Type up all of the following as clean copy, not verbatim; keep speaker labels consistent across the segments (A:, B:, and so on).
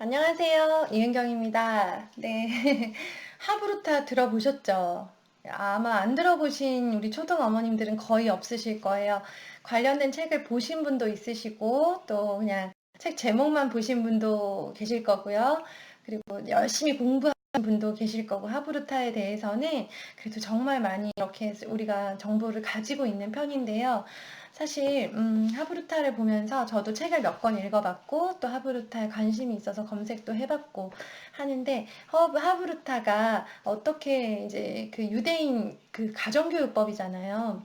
A: 안녕하세요. 이은경입니다. 네. 하브루타 들어보셨죠? 아마 안 들어보신 우리 초등 어머님들은 거의 없으실 거예요. 관련된 책을 보신 분도 있으시고, 또 그냥 책 제목만 보신 분도 계실 거고요. 그리고 열심히 공부하는 분도 계실 거고, 하브루타에 대해서는 그래도 정말 많이 이렇게 우리가 정보를 가지고 있는 편인데요. 사실 하브루타를 보면서 저도 책을 몇 권 읽어봤고 또 하브루타에 관심이 있어서 검색도 해봤고 하는데 하브루타가 어떻게 이제 그 유대인 그 가정교육법이잖아요.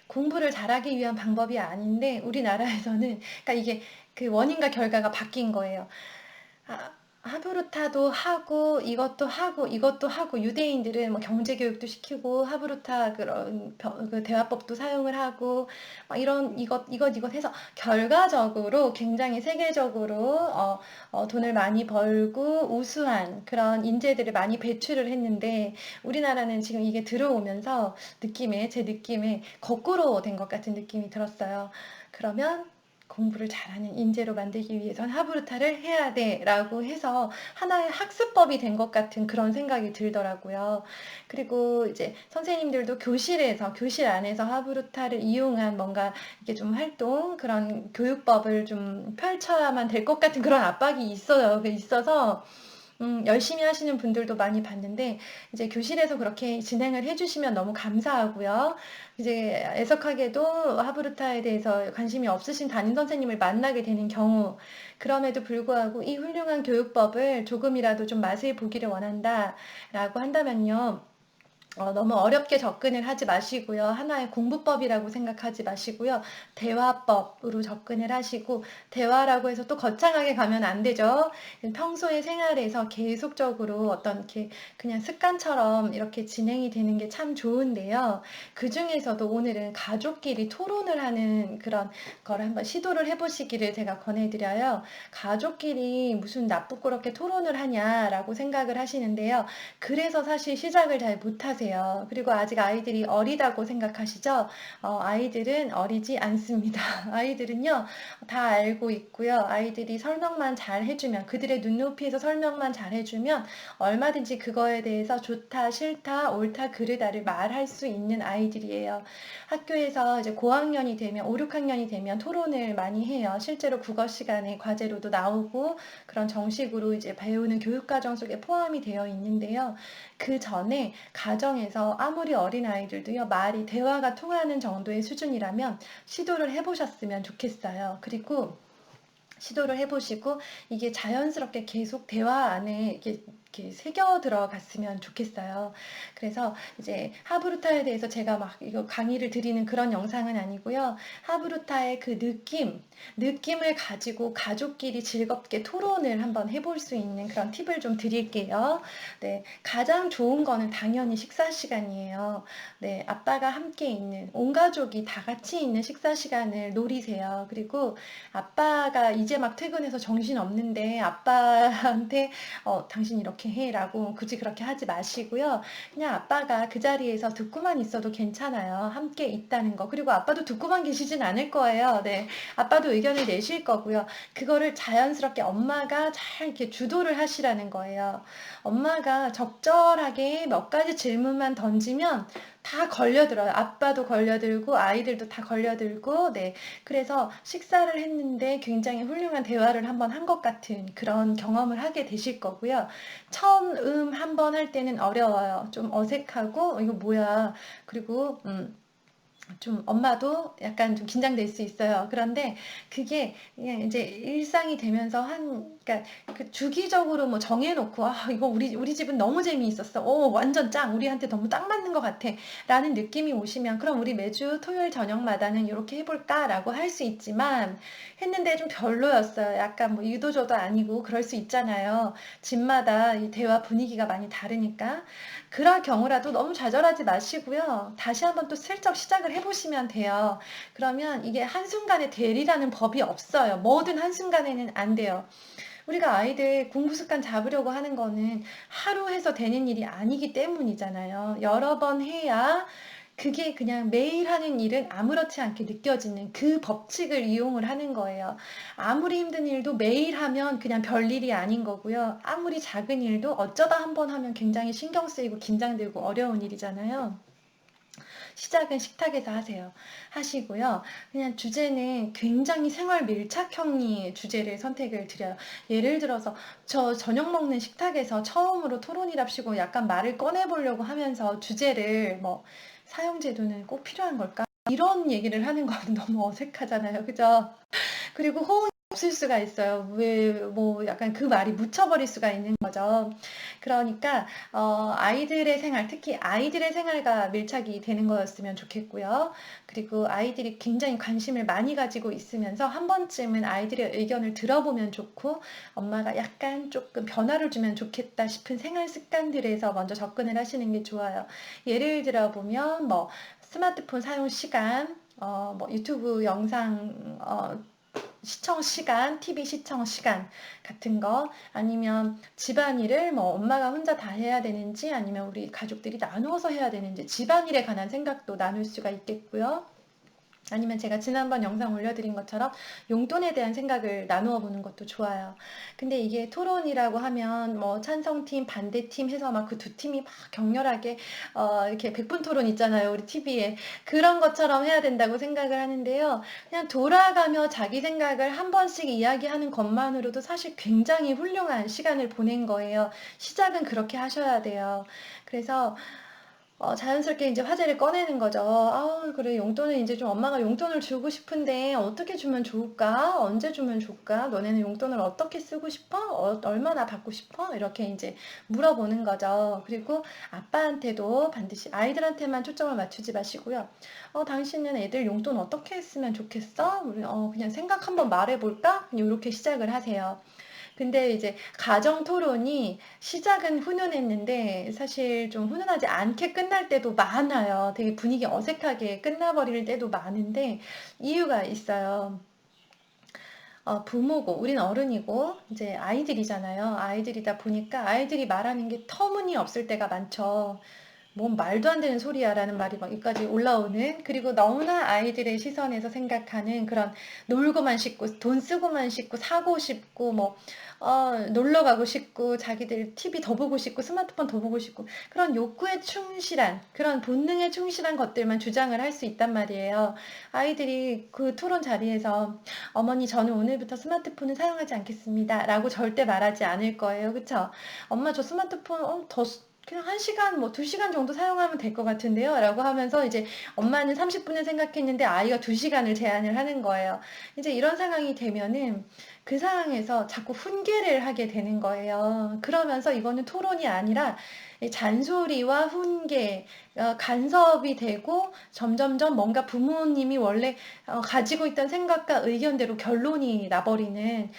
A: 공부를 잘하기 위한 방법이 아닌데 우리나라에서는 그러니까 이게 그 원인과 결과가 바뀐 거예요. 아, 하브루타도 하고 이것도 하고 이것도 하고 유대인들은 뭐 경제 교육도 시키고 하브루타 그런 그 대화법도 사용을 하고 막 이런 이것 해서 결과적으로 굉장히 세계적으로 돈을 많이 벌고 우수한 그런 인재들을 많이 배출을 했는데 우리나라는 지금 이게 들어오면서 제 느낌에 거꾸로 된 것 같은 느낌이 들었어요. 그러면 공부를 잘하는 인재로 만들기 위해선 하브루타를 해야 돼 라고 해서 하나의 학습법이 된 것 같은 그런 생각이 들더라고요. 그리고 이제 선생님들도 교실 안에서 하브루타를 이용한 뭔가 이게 좀 그런 교육법을 좀 펼쳐야만 될 것 같은 그런 압박이 있어서 열심히 하시는 분들도 많이 봤는데, 이제 교실에서 그렇게 진행을 해주시면 너무 감사하고요. 이제 애석하게도 하브루타에 대해서 관심이 없으신 담임 선생님을 만나게 되는 경우, 그럼에도 불구하고 이 훌륭한 교육법을 조금이라도 좀 맛을 보기를 원한다라고 한다면요. 너무 어렵게 접근을 하지 마시고요. 하나의 공부법이라고 생각하지 마시고요. 대화법으로 접근을 하시고, 대화라고 해서 또 거창하게 가면 안 되죠. 평소의 생활에서 계속적으로 어떤 이렇게 그냥 습관처럼 이렇게 진행이 되는 게 참 좋은데요. 그 중에서도 오늘은 가족끼리 토론을 하는 그런 거를 한번 시도를 해보시기를 제가 권해드려요. 가족끼리 무슨 나쁘고렇게 토론을 하냐라고 생각을 하시는데요. 그래서 사실 시작을 잘 못하세요. 그리고 아직 아이들이 어리다고 생각하시죠? 아이들은 어리지 않습니다. 아이들은요, 다 알고 있고요. 아이들이 설명만 잘 해주면, 그들의 눈높이에서 설명만 잘 해주면 얼마든지 그거에 대해서 좋다, 싫다, 옳다, 그르다를 말할 수 있는 아이들이에요. 학교에서 이제 고학년이 되면, 5, 6학년이 되면 토론을 많이 해요. 실제로 국어 시간에 과제로도 나오고 그런 정식으로 이제 배우는 교육과정 속에 포함이 되어 있는데요. 그 전에 가정에서 아무리 어린 아이들도요, 대화가 통하는 정도의 수준이라면 시도를 해보셨으면 좋겠어요. 그리고 시도를 해보시고 이게 자연스럽게 계속 대화 안에 이렇게 새겨 들어갔으면 좋겠어요. 그래서 이제 하브루타에 대해서 제가 막 이거 강의를 드리는 그런 영상은 아니고요. 하브루타의 그 느낌을 가지고 가족끼리 즐겁게 토론을 한번 해볼 수 있는 그런 팁을 좀 드릴게요. 네, 가장 좋은 거는 당연히 식사 시간이에요. 네, 아빠가 함께 있는, 온 가족이 다 같이 있는 식사 시간을 노리세요. 그리고 아빠가 이제 막 퇴근해서 정신 없는데 아빠한테 당신 이렇게 해라고 굳이 그렇게 하지 마시고요. 그냥 아빠가 그 자리에서 듣고만 있어도 괜찮아요. 함께 있다는 거. 그리고 아빠도 듣고만 계시진 않을 거예요. 네. 아빠도 의견을 내실 거고요. 그거를 자연스럽게 엄마가 잘 이렇게 주도를 하시라는 거예요. 엄마가 적절하게 몇 가지 질문만 던지면 다 걸려들어요. 아빠도 걸려들고 아이들도 다 걸려들고 네. 그래서 식사를 했는데 굉장히 훌륭한 대화를 한번 한 것 같은 그런 경험을 하게 되실 거고요. 처음 한번 할 때는 어려워요. 좀 어색하고 이거 뭐야. 그리고 좀 엄마도 약간 좀 긴장될 수 있어요. 그런데 그게 그냥 이제 일상이 되면서 그러니까 그 주기적으로 뭐 정해놓고 이거 우리 집은 너무 재미있었어. 완전 짱. 우리한테 너무 딱 맞는 것 같아. 라는 느낌이 오시면 그럼 우리 매주 토요일 저녁마다는 이렇게 해볼까라고 할 수 있지만 했는데 좀 별로였어요. 약간 뭐 이도저도 아니고 그럴 수 있잖아요. 집마다 이 대화 분위기가 많이 다르니까. 그럴 경우라도 너무 좌절하지 마시고요. 다시 한번 또 슬쩍 시작을 해보시면 돼요. 그러면 이게 한순간에 되리라는 법이 없어요. 뭐든 한순간에는 안 돼요. 우리가 아이들 공부 습관 잡으려고 하는 거는 하루 해서 되는 일이 아니기 때문이잖아요. 여러 번 해야 그게 그냥 매일 하는 일은 아무렇지 않게 느껴지는 그 법칙을 이용을 하는 거예요. 아무리 힘든 일도 매일 하면 그냥 별일이 아닌 거고요. 아무리 작은 일도 어쩌다 한번 하면 굉장히 신경 쓰이고 긴장되고 어려운 일이잖아요. 시작은 식탁에서 하세요. 하시고요. 그냥 주제는 굉장히 생활 밀착형의 주제를 선택을 드려요. 예를 들어서 저 저녁 먹는 식탁에서 처음으로 토론이랍시고 약간 말을 꺼내보려고 하면서 주제를 뭐 사용제도는 꼭 필요한 걸까? 이런 얘기를 하는 건 너무 어색하잖아요. 그죠? 그리고 호응이 없을 수가 있어요. 왜, 뭐, 약간 그 말이 묻혀버릴 수가 있는 거죠. 그러니까, 아이들의 생활, 특히 아이들의 생활과 밀착이 되는 거였으면 좋겠고요. 그리고 아이들이 굉장히 관심을 많이 가지고 있으면서 한 번쯤은 아이들의 의견을 들어보면 좋고, 엄마가 약간 조금 변화를 주면 좋겠다 싶은 생활 습관들에서 먼저 접근을 하시는 게 좋아요. 예를 들어 보면, 뭐, 스마트폰 사용 시간, 뭐 유튜브 영상 시청 시간, TV 시청 시간 같은 거 아니면 집안일을 뭐 엄마가 혼자 다 해야 되는지 아니면 우리 가족들이 나누어서 해야 되는지 집안일에 관한 생각도 나눌 수가 있겠고요. 아니면 제가 지난번 영상 올려드린 것처럼 용돈에 대한 생각을 나누어 보는 것도 좋아요. 근데 이게 토론이라고 하면 뭐 찬성팀, 반대팀 해서 막 그 두 팀이 막 격렬하게 이렇게 백분 토론 있잖아요. 우리 TV에. 그런 것처럼 해야 된다고 생각을 하는데요. 그냥 돌아가며 자기 생각을 한 번씩 이야기하는 것만으로도 사실 굉장히 훌륭한 시간을 보낸 거예요. 시작은 그렇게 하셔야 돼요. 그래서 자연스럽게 이제 화제를 꺼내는 거죠. 아, 그래, 용돈을 이제 좀 엄마가 용돈을 주고 싶은데 어떻게 주면 좋을까? 언제 주면 좋을까? 너네는 용돈을 어떻게 쓰고 싶어? 얼마나 받고 싶어? 이렇게 이제 물어보는 거죠. 그리고 아빠한테도 반드시 아이들한테만 초점을 맞추지 마시고요. 당신은 애들 용돈 어떻게 쓰면 좋겠어? 우리, 그냥 생각 한번 말해볼까? 이렇게 시작을 하세요. 근데 이제 가정 토론이 시작은 훈훈했는데 사실 좀 훈훈하지 않게 끝날 때도 많아요. 되게 분위기 어색하게 끝나버릴 때도 많은데 이유가 있어요. 부모고, 우린 어른이고, 이제 아이들이잖아요. 아이들이다 보니까 아이들이 말하는 게 터무니없을 때가 많죠. 뭔 말도 안 되는 소리야 라는 말이 막 여기까지 올라오는 그리고 너무나 아이들의 시선에서 생각하는 그런 놀고만 싶고 돈 쓰고만 싶고 사고 싶고 뭐 놀러 가고 싶고 자기들 TV 더 보고 싶고 스마트폰 더 보고 싶고 그런 욕구에 충실한 그런 본능에 충실한 것들만 주장을 할 수 있단 말이에요. 아이들이 그 토론 자리에서 어머니 저는 오늘부터 스마트폰을 사용하지 않겠습니다 라고 절대 말하지 않을 거예요. 그쵸? 엄마 저 스마트폰 더 그냥 1시간, 뭐 2시간 정도 사용하면 될 것 같은데요. 라고 하면서 이제 엄마는 30분을 생각했는데 아이가 2시간을 제안을 하는 거예요. 이제 이런 상황이 되면은 그 상황에서 자꾸 훈계를 하게 되는 거예요. 그러면서 이거는 토론이 아니라 잔소리와 훈계, 간섭이 되고 점점점 뭔가 부모님이 원래 가지고 있던 생각과 의견대로 결론이 나버리는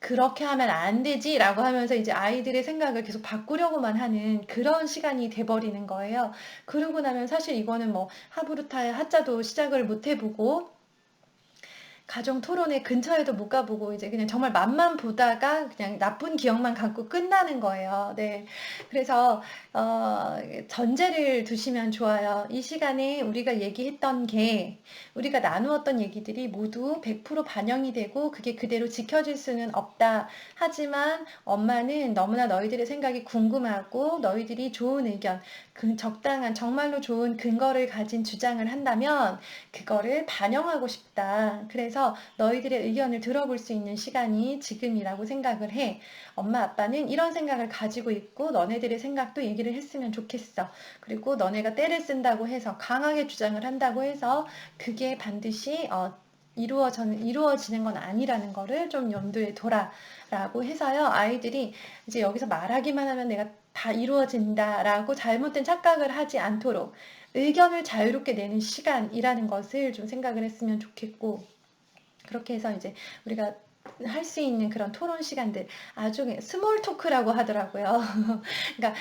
A: 그렇게 하면 안 되지라고 하면서 이제 아이들의 생각을 계속 바꾸려고만 하는 그런 시간이 돼버리는 거예요. 그러고 나면 사실 이거는 뭐 하부르타의 하자도 시작을 못 해보고 가정 토론회 근처에도 못 가보고 이제 그냥 정말 맛만 보다가 그냥 나쁜 기억만 갖고 끝나는 거예요. 네. 그래서 전제를 두시면 좋아요. 이 시간에 우리가 얘기했던 게 우리가 나누었던 얘기들이 모두 100% 반영이 되고 그게 그대로 지켜질 수는 없다. 하지만 엄마는 너무나 너희들의 생각이 궁금하고 너희들이 좋은 의견, 그 적당한 정말로 좋은 근거를 가진 주장을 한다면 그거를 반영하고 싶다. 그래서 너희들의 의견을 들어볼 수 있는 시간이 지금이라고 생각을 해. 엄마 아빠는 이런 생각을 가지고 있고 너네들의 생각도 얘기를 했으면 좋겠어. 그리고 너네가 때를 쓴다고 해서 강하게 주장을 한다고 해서 그게 반드시 이루어지는 건 아니라는 거를 좀 염두에 둬라라고 해서요. 아이들이 이제 여기서 말하기만 하면 내가 다 이루어진다라고 잘못된 착각을 하지 않도록 의견을 자유롭게 내는 시간이라는 것을 좀 생각을 했으면 좋겠고, 그렇게 해서 이제 우리가 할 수 있는 그런 토론 시간들, 아주 스몰 토크라고 하더라고요. 그러니까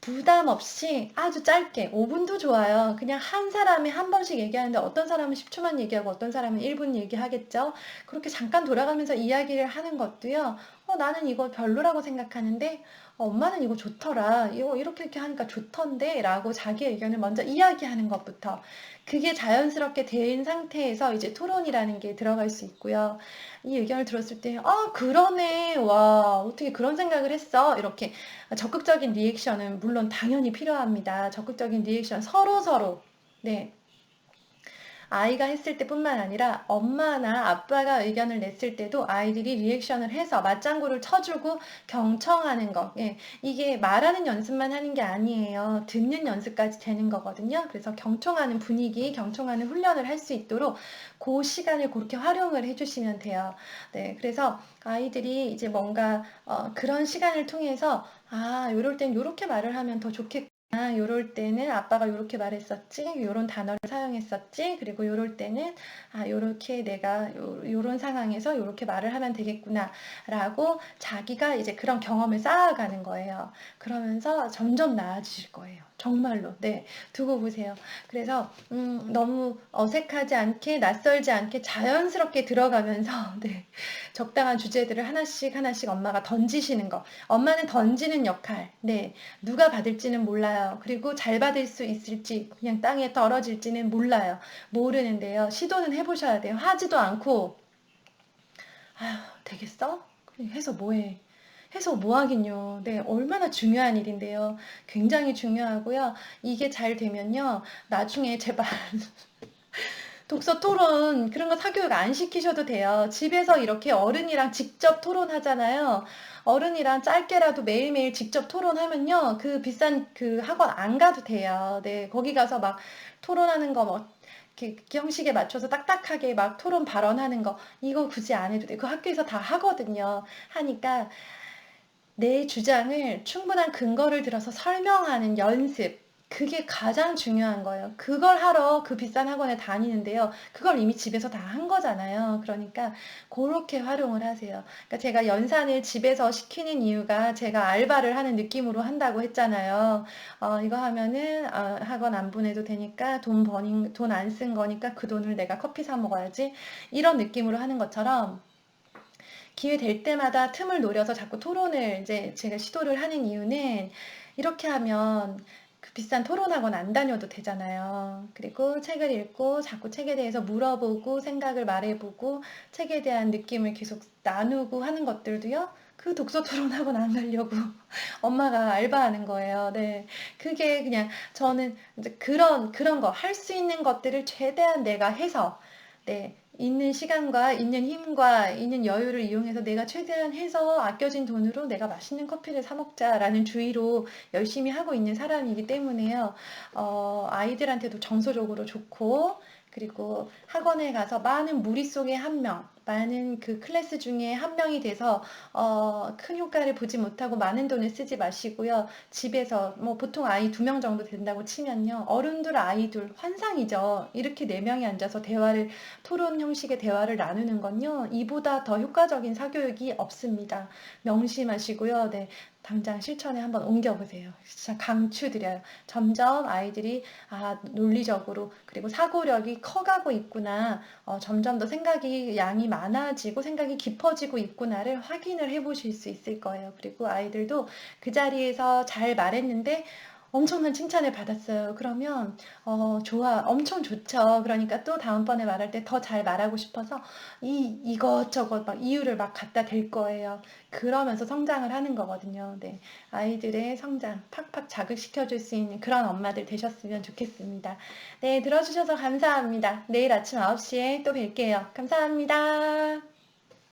A: 부담 없이 아주 짧게 5분도 좋아요. 그냥 한 사람이 한 번씩 얘기하는데 어떤 사람은 10초만 얘기하고 어떤 사람은 1분 얘기하겠죠. 그렇게 잠깐 돌아가면서 이야기를 하는 것도요. 나는 이거 별로라고 생각하는데 엄마는 이거 좋더라. 이거 이렇게 하니까 좋던데 라고 자기 의견을 먼저 이야기하는 것부터 그게 자연스럽게 된 상태에서 이제 토론이라는 게 들어갈 수 있고요. 이 의견을 들었을 때, 그러네. 와, 어떻게 그런 생각을 했어? 이렇게 적극적인 리액션은 물론 당연히 필요합니다. 적극적인 리액션 서로. 네. 아이가 했을 때뿐만 아니라 엄마나 아빠가 의견을 냈을 때도 아이들이 리액션을 해서 맞장구를 쳐주고 경청하는 거. 예, 이게 말하는 연습만 하는 게 아니에요. 듣는 연습까지 되는 거거든요. 그래서 경청하는 분위기, 경청하는 훈련을 할 수 있도록 그 시간을 그렇게 활용을 해주시면 돼요. 네, 그래서 아이들이 이제 뭔가 그런 시간을 통해서 요럴 땐 요렇게 말을 하면 더 좋겠구나. 요럴 때는 아빠가 요렇게 말했었지, 요런 단어를 사용했었지, 그리고 요럴 때는, 요렇게 내가 요런 상황에서 요렇게 말을 하면 되겠구나, 라고 자기가 이제 그런 경험을 쌓아가는 거예요. 그러면서 점점 나아지실 거예요. 정말로. 네. 두고 보세요. 그래서, 너무 어색하지 않게, 낯설지 않게 자연스럽게 들어가면서, 네. 적당한 주제들을 하나씩 엄마가 던지시는 거. 엄마는 던지는 역할. 네. 누가 받을지는 몰라요. 그리고 잘 받을 수 있을지 그냥 땅에 떨어질지는 몰라요. 모르는데요. 시도는 해보셔야 돼요. 하지도 않고 되겠어? 해서 뭐해? 해서 뭐 하긴요. 네, 얼마나 중요한 일인데요. 굉장히 중요하고요. 이게 잘 되면요. 나중에 제발 독서 토론 그런 거 사교육 안 시키셔도 돼요. 집에서 이렇게 어른이랑 직접 토론하잖아요. 어른이랑 짧게라도 매일매일 직접 토론하면요. 그 비싼 그 학원 안 가도 돼요. 네, 거기 가서 막 토론하는 거 뭐, 이렇게 형식에 맞춰서 딱딱하게 막 토론 발언하는 거, 이거 굳이 안 해도 돼. 그 학교에서 다 하거든요. 하니까 내 주장을 충분한 근거를 들어서 설명하는 연습. 그게 가장 중요한 거예요. 그걸 하러 그 비싼 학원에 다니는데요. 그걸 이미 집에서 다 한 거잖아요. 그러니까 그렇게 활용을 하세요. 그러니까 제가 연산을 집에서 시키는 이유가 제가 알바를 하는 느낌으로 한다고 했잖아요. 이거 하면은 학원 안 보내도 되니까 돈 안 쓴 거니까 그 돈을 내가 커피 사 먹어야지. 이런 느낌으로 하는 것처럼 기회 될 때마다 틈을 노려서 자꾸 토론을 이제 제가 시도를 하는 이유는 이렇게 하면 그 비싼 토론학원 안 다녀도 되잖아요. 그리고 책을 읽고 자꾸 책에 대해서 물어보고 생각을 말해보고 책에 대한 느낌을 계속 나누고 하는 것들도요. 그 독서 토론학원 안 가려고 엄마가 알바하는 거예요. 네. 그게 그냥 저는 이제 그런 거 할 수 있는 것들을 최대한 내가 해서 네. 있는 시간과 있는 힘과 있는 여유를 이용해서 내가 최대한 해서 아껴진 돈으로 내가 맛있는 커피를 사 먹자라는 주의로 열심히 하고 있는 사람이기 때문에요. 아이들한테도 정서적으로 좋고, 그리고 학원에 가서 많은 무리 속에 한 명, 많은 그 클래스 중에 한 명이 돼서 큰 효과를 보지 못하고 많은 돈을 쓰지 마시고요. 집에서 뭐 보통 아이 2명 정도 된다고 치면요. 어른들 아이들 환상이죠. 이렇게 4명이 앉아서 토론 형식의 대화를 나누는 건요. 이보다 더 효과적인 사교육이 없습니다. 명심하시고요. 네. 당장 실천에 한번 옮겨보세요. 진짜 강추드려요. 점점 아이들이 논리적으로 그리고 사고력이 커가고 있구나. 점점 더 생각이 양이 많아지고 생각이 깊어지고 있구나를 확인을 해보실 수 있을 거예요. 그리고 아이들도 그 자리에서 잘 말했는데 엄청난 칭찬을 받았어요. 그러면 좋아, 엄청 좋죠. 그러니까 또 다음번에 말할 때 더 잘 말하고 싶어서 이것저것 막 이유를 막 갖다 댈 거예요. 그러면서 성장을 하는 거거든요. 네, 아이들의 성장 팍팍 자극시켜 줄 수 있는 그런 엄마들 되셨으면 좋겠습니다. 네, 들어주셔서 감사합니다. 내일 아침 9시에 또 뵐게요. 감사합니다.